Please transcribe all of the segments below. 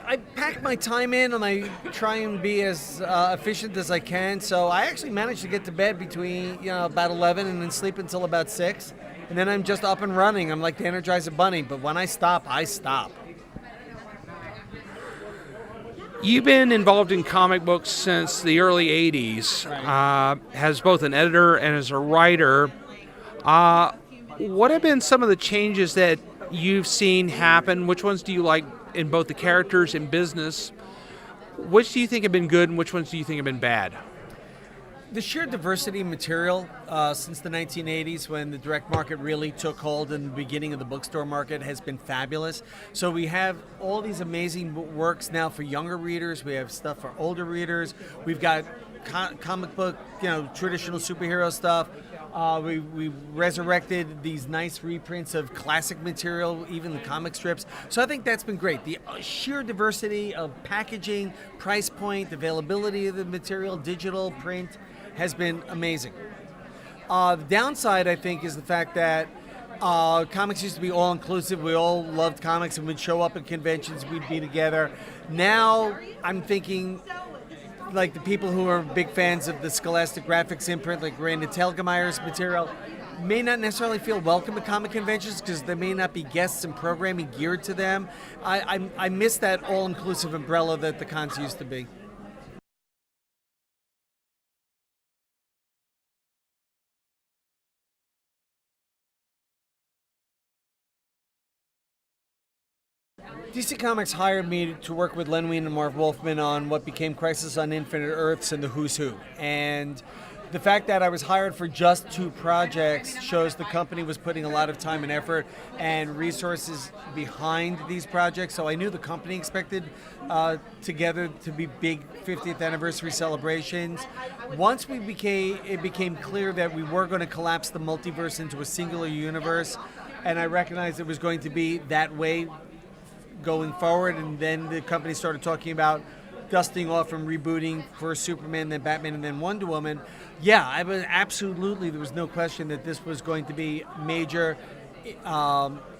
I pack my time in and I try and be as efficient as I can. So I actually managed to get to bed between about 11 and then sleep until about 6. And then I'm just up and running. I'm like the Energizer Bunny. But when I stop, I stop. You've been involved in comic books since the early 80s, Right. as both an editor and as a writer. What have been some of the changes that you've seen happen? Which ones do you like in both the characters and business? Which do you think have been good and which ones do you think have been bad? The sheer diversity of material since the 1980s, when the direct market really took hold in the beginning of the bookstore market, has been fabulous. So we have all these amazing works now for younger readers. We have stuff for older readers. We've got comic book, traditional superhero stuff. We resurrected these nice reprints of classic material, even the comic strips. So I think that's been great. The sheer diversity of packaging, price point, availability of the material, digital, print, has been amazing. The downside, I think, is the fact that comics used to be all-inclusive. We all loved comics and would show up at conventions, we'd be together. Now, I'm thinking like the people who are big fans of the Scholastic Graphics imprint, like Randa Telgemeier's material, may not necessarily feel welcome at comic conventions because there may not be guests and programming geared to them. I miss that all-inclusive umbrella that the cons used to be. DC Comics hired me to work with Len Wein and Marv Wolfman on what became Crisis on Infinite Earths and the Who's Who. And the fact that I was hired for just 2 projects shows the company was putting a lot of time and effort and resources behind these projects. So I knew the company expected together to be big 50th anniversary celebrations. Once it became clear that we were going to collapse the multiverse into a singular universe, and I recognized it was going to be that way going forward, and then the company started talking about dusting off and rebooting for Superman, then Batman, and then Wonder Woman. Yeah, I was absolutely, there was no question that this was going to be major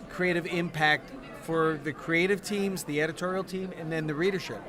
creative impact for the creative teams, the editorial team, and then the readership.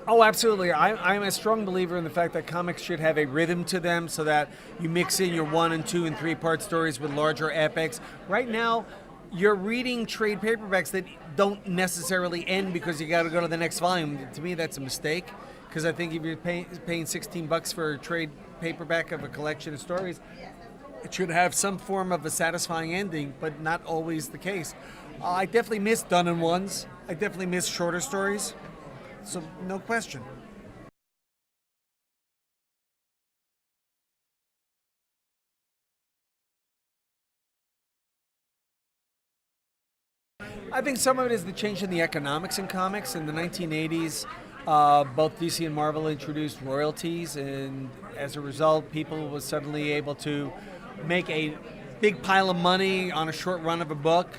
Oh, absolutely. I'm a strong believer in the fact that comics should have a rhythm to them so that you mix in your 1 and 2 and 3 part stories with larger epics. Right now, you're reading trade paperbacks that don't necessarily end because you got to go to the next volume. To me, that's a mistake, because I think if you're paying $16 for a trade paperback of a collection of stories, it should have some form of a satisfying ending, but not always the case. I definitely miss done-in-ones. I definitely miss shorter stories. So, no question. I think some of it is the change in the economics in comics. In the 1980s, both DC and Marvel introduced royalties, and as a result, people were suddenly able to make a big pile of money on a short run of a book,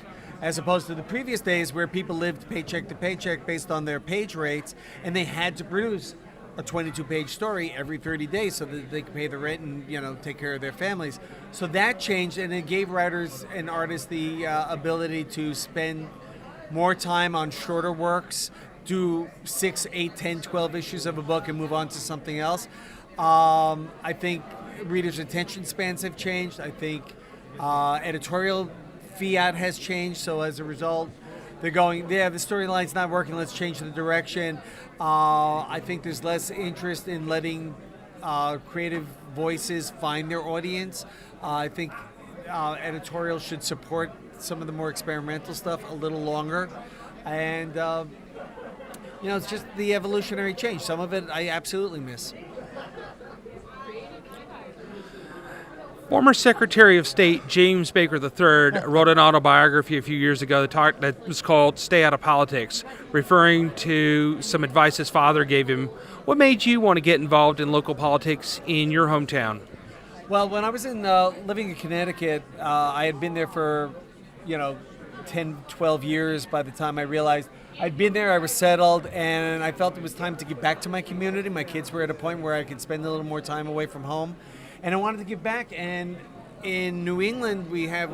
as opposed to the previous days where people lived paycheck to paycheck based on their page rates, and they had to produce a 22-page story every 30 days so that they could pay the rent and take care of their families. So that changed, and it gave writers and artists the ability to spend more time on shorter works, do 6, 8, 10, 12 issues of a book and move on to something else. I think readers' attention spans have changed. I think editorial fiat has changed. So as a result, they're going, yeah, the storyline's not working, let's change the direction. I think there's less interest in letting creative voices find their audience. I think editorial should support some of the more experimental stuff a little longer. And, it's just the evolutionary change. Some of it I absolutely miss. Former Secretary of State James Baker III wrote an autobiography a few years ago that was called Stay Out of Politics, referring to some advice his father gave him. What made you want to get involved in local politics in your hometown? Well, when I was living in Connecticut, I had been there for, 10, 12 years by the time I realized I'd been there, I was settled, and I felt it was time to give back to my community. My kids were at a point where I could spend a little more time away from home, and I wanted to give back. And in New England, we have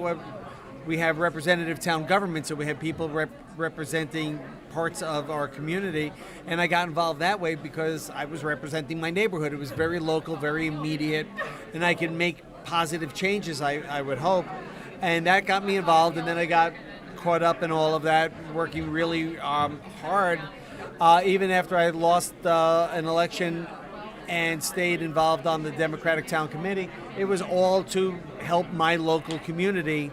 representative town government, so we have people representing parts of our community, and I got involved that way because I was representing my neighborhood. It was very local, very immediate, and I could make positive changes, I would hope. And that got me involved, and then I got caught up in all of that, working really hard, even after I had lost an election and stayed involved on the Democratic Town Committee. It was all to help my local community.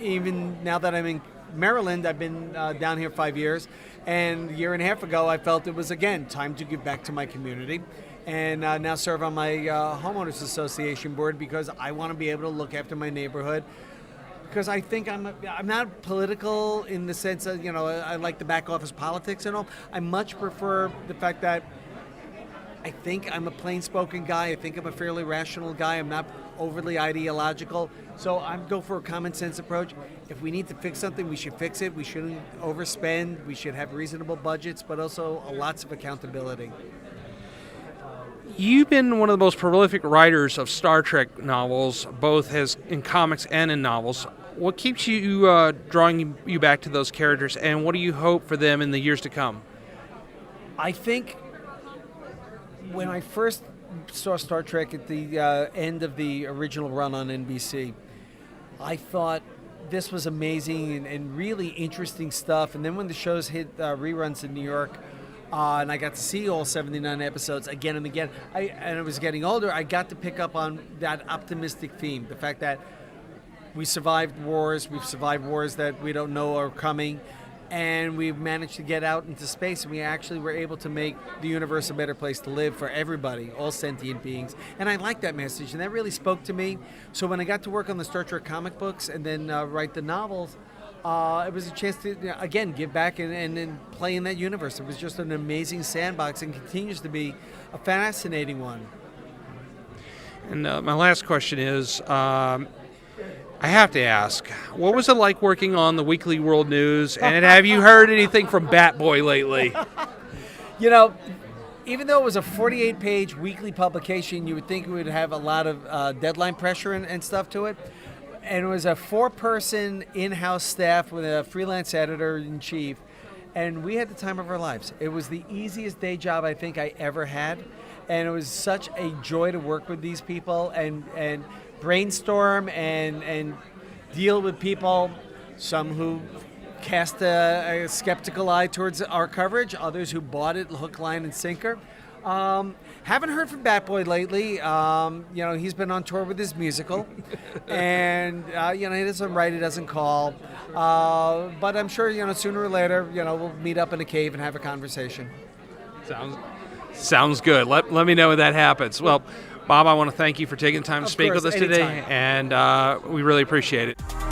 Even now that I'm in Maryland, I've been down here 5 years, and a year and a half ago I felt it was, again, time to give back to my community, and now serve on my homeowners association board because I want to be able to look after my neighborhood. Because I think I'm not political in the sense that, I like the back office politics and all. I much prefer the fact that I think I'm a plain-spoken guy. I think I'm a fairly rational guy. I'm not overly ideological. So I go for a common-sense approach. If we need to fix something, we should fix it. We shouldn't overspend. We should have reasonable budgets, but also lots of accountability. You've been one of the most prolific writers of Star Trek novels, both as in comics and in novels. What keeps you drawing you back to those characters, and what do you hope for them in the years to come? I think when I first saw Star Trek at the end of the original run on NBC, I thought this was amazing and really interesting stuff. And then when the shows hit reruns in New York, and I got to see all 79 episodes again and again, and I was getting older, I got to pick up on that optimistic theme, the fact that we survived wars, we've survived wars that we don't know are coming, and we've managed to get out into space, and we actually were able to make the universe a better place to live for everybody, all sentient beings. And I like that message, and that really spoke to me. So when I got to work on the Star Trek comic books and then write the novels, it was a chance to, again, give back and play in that universe. It was just an amazing sandbox and continues to be a fascinating one. And my last question is, I have to ask, what was it like working on the Weekly World News, and have you heard anything from Bat Boy lately? Even though it was a 48-page weekly publication, you would think it would have a lot of deadline pressure and stuff to it. And it was a 4-person in-house staff with a freelance editor-in-chief, and we had the time of our lives. It was the easiest day job I think I ever had, and it was such a joy to work with these people and brainstorm and deal with people, some who cast a skeptical eye towards our coverage, others who bought it hook, line, and sinker. Haven't heard from Bat Boy lately. He's been on tour with his musical, and he doesn't write, he doesn't call. But I'm sure sooner or later we'll meet up in a cave and have a conversation. Sounds good. Let me know when that happens. Well, Bob, I want to thank you for taking the time to speak with us today, and we really appreciate it.